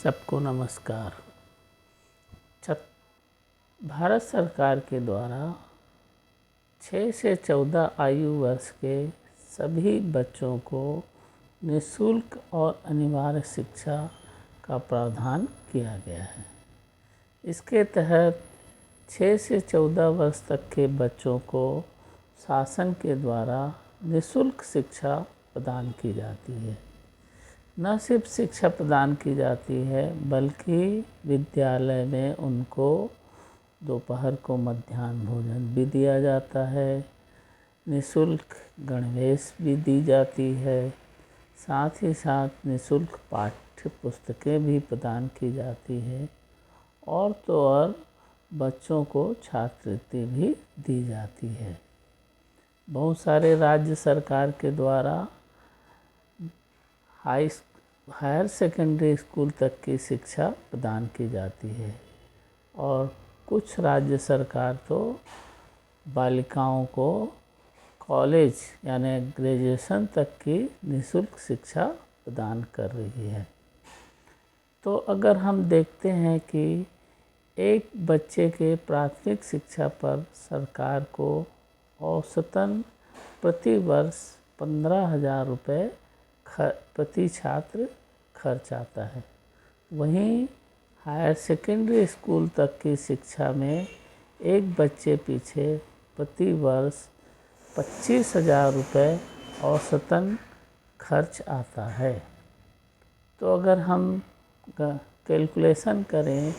सबको नमस्कार। भारत सरकार के द्वारा 6 से 14 आयु वर्ष के सभी बच्चों को निःशुल्क और अनिवार्य शिक्षा का प्रावधान किया गया है। इसके तहत 6 से 14 वर्ष तक के बच्चों को शासन के द्वारा निःशुल्क शिक्षा प्रदान की जाती है। न सिर्फ शिक्षा प्रदान की जाती है बल्कि विद्यालय में उनको दोपहर को मध्याह्न भोजन भी दिया जाता है, निःशुल्क गणवेश भी दी जाती है, साथ ही साथ निःशुल्क पाठ्य पुस्तकें भी प्रदान की जाती है और तो और बच्चों को छात्रवृत्ति भी दी जाती है। बहुत सारे राज्य सरकार के द्वारा हायर सेकेंडरी स्कूल तक की शिक्षा प्रदान की जाती है और कुछ राज्य सरकार तो बालिकाओं को कॉलेज यानी ग्रेजुएशन तक की निःशुल्क शिक्षा प्रदान कर रही है। तो अगर हम देखते हैं कि एक बच्चे के प्राथमिक शिक्षा पर सरकार को औसतन प्रति वर्ष 15,000 रुपये प्रति छात्र खर्च आता है, वहीं हायर सेकेंडरी स्कूल तक की शिक्षा में एक बच्चे पीछे प्रति वर्ष 25,000 रुपये औसतन खर्च आता है। तो अगर हम कैलकुलेशन करें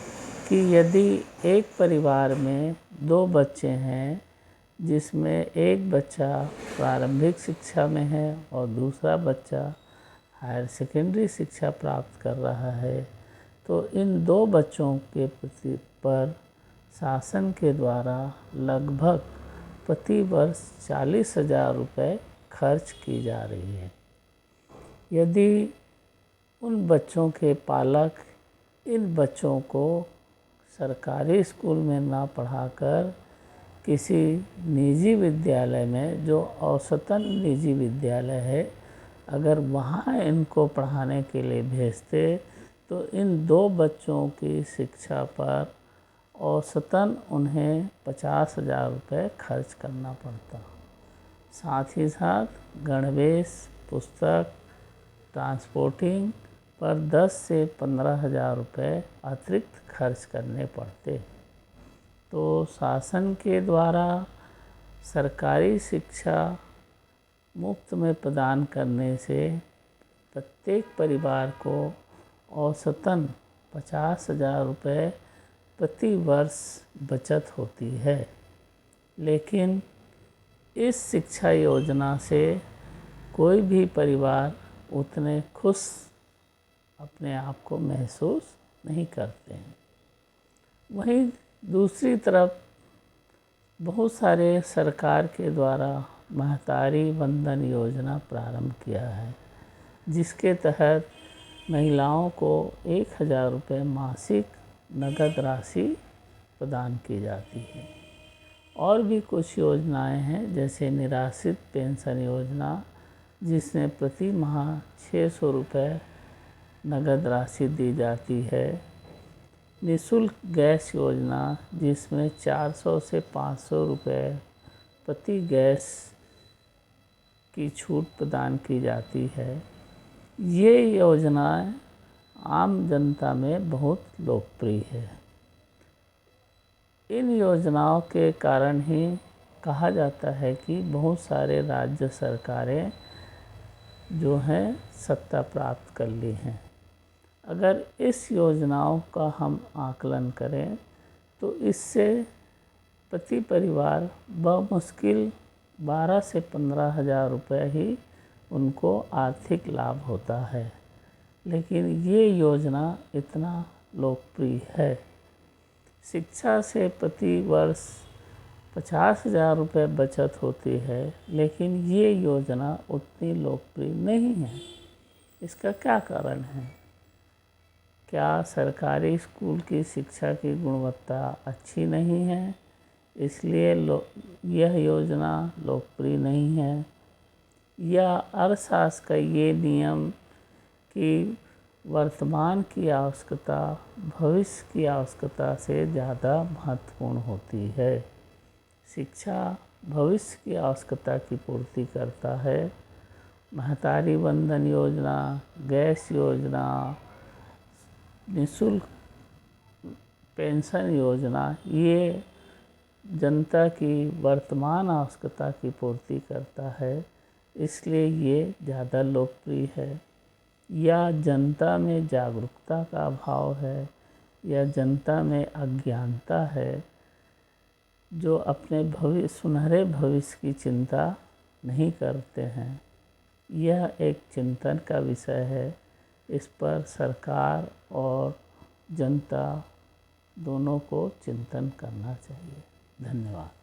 कि यदि एक परिवार में 2 बच्चे हैं जिसमें एक बच्चा प्रारंभिक शिक्षा में है और दूसरा बच्चा हायर सेकेंडरी शिक्षा प्राप्त कर रहा है, तो इन 2 बच्चों के पर शासन के द्वारा लगभग प्रति वर्ष 40,000 रुपये खर्च की जा रही है। यदि उन बच्चों के पालक इन बच्चों को सरकारी स्कूल में ना पढ़ाकर किसी निजी विद्यालय में, जो औसतन निजी विद्यालय है, अगर वहाँ इनको पढ़ाने के लिए भेजते तो इन 2 बच्चों की शिक्षा पर औसतन उन्हें 50,000 रुपये खर्च करना पड़ता। साथ ही साथ गणवेश, पुस्तक, ट्रांसपोर्टिंग पर 10 से 15,000 रुपये अतिरिक्त खर्च करने पड़ते। तो शासन के द्वारा सरकारी शिक्षा मुफ्त में प्रदान करने से प्रत्येक परिवार को औसतन 50,000 रुपये प्रति वर्ष बचत होती है। लेकिन इस शिक्षा योजना से कोई भी परिवार उतने खुश अपने आप को महसूस नहीं करते हैं। वहीं दूसरी तरफ बहुत सारे सरकार के द्वारा महतारी वंदन योजना प्रारंभ किया है, जिसके तहत महिलाओं को 1,000 रुपये मासिक नगद राशि प्रदान की जाती है। और भी कुछ योजनाएं हैं जैसे निराश्रित पेंशन योजना, जिसमें प्रति माह 600 रुपये नगद राशि दी जाती है। निःशुल्क गैस योजना, जिसमें 400 से 500 रुपये प्रति गैस की छूट प्रदान की जाती है। ये योजनाएं आम जनता में बहुत लोकप्रिय है। इन योजनाओं के कारण ही कहा जाता है कि बहुत सारे राज्य सरकारें जो हैं सत्ता प्राप्त कर ली हैं। अगर इस योजनाओं का हम आकलन करें तो इससे प्रति परिवार बमुश्किल 12 से 15,000 रुपये ही उनको आर्थिक लाभ होता है। लेकिन ये योजना इतना लोकप्रिय है। शिक्षा से प्रति वर्ष 50,000 रुपये बचत होती है, लेकिन ये योजना उतनी लोकप्रिय नहीं है। इसका क्या कारण है? क्या सरकारी स्कूल की शिक्षा की गुणवत्ता अच्छी नहीं है, इसलिए यह योजना लोकप्रिय नहीं है? या अर्थशास्त्र का ये नियम कि वर्तमान की आवश्यकता भविष्य की आवश्यकता से ज़्यादा महत्वपूर्ण होती है। शिक्षा भविष्य की आवश्यकता की पूर्ति करता है। महतारी वंदन योजना, गैस योजना, निःशुल्क पेंशन योजना, ये जनता की वर्तमान आवश्यकता की पूर्ति करता है, इसलिए ये ज़्यादा लोकप्रिय है। या जनता में जागरूकता का अभाव है, या जनता में अज्ञानता है, जो अपने सुनहरे भविष्य की चिंता नहीं करते हैं। यह एक चिंतन का विषय है। इस पर सरकार और जनता दोनों को चिंतन करना चाहिए। धन्यवाद।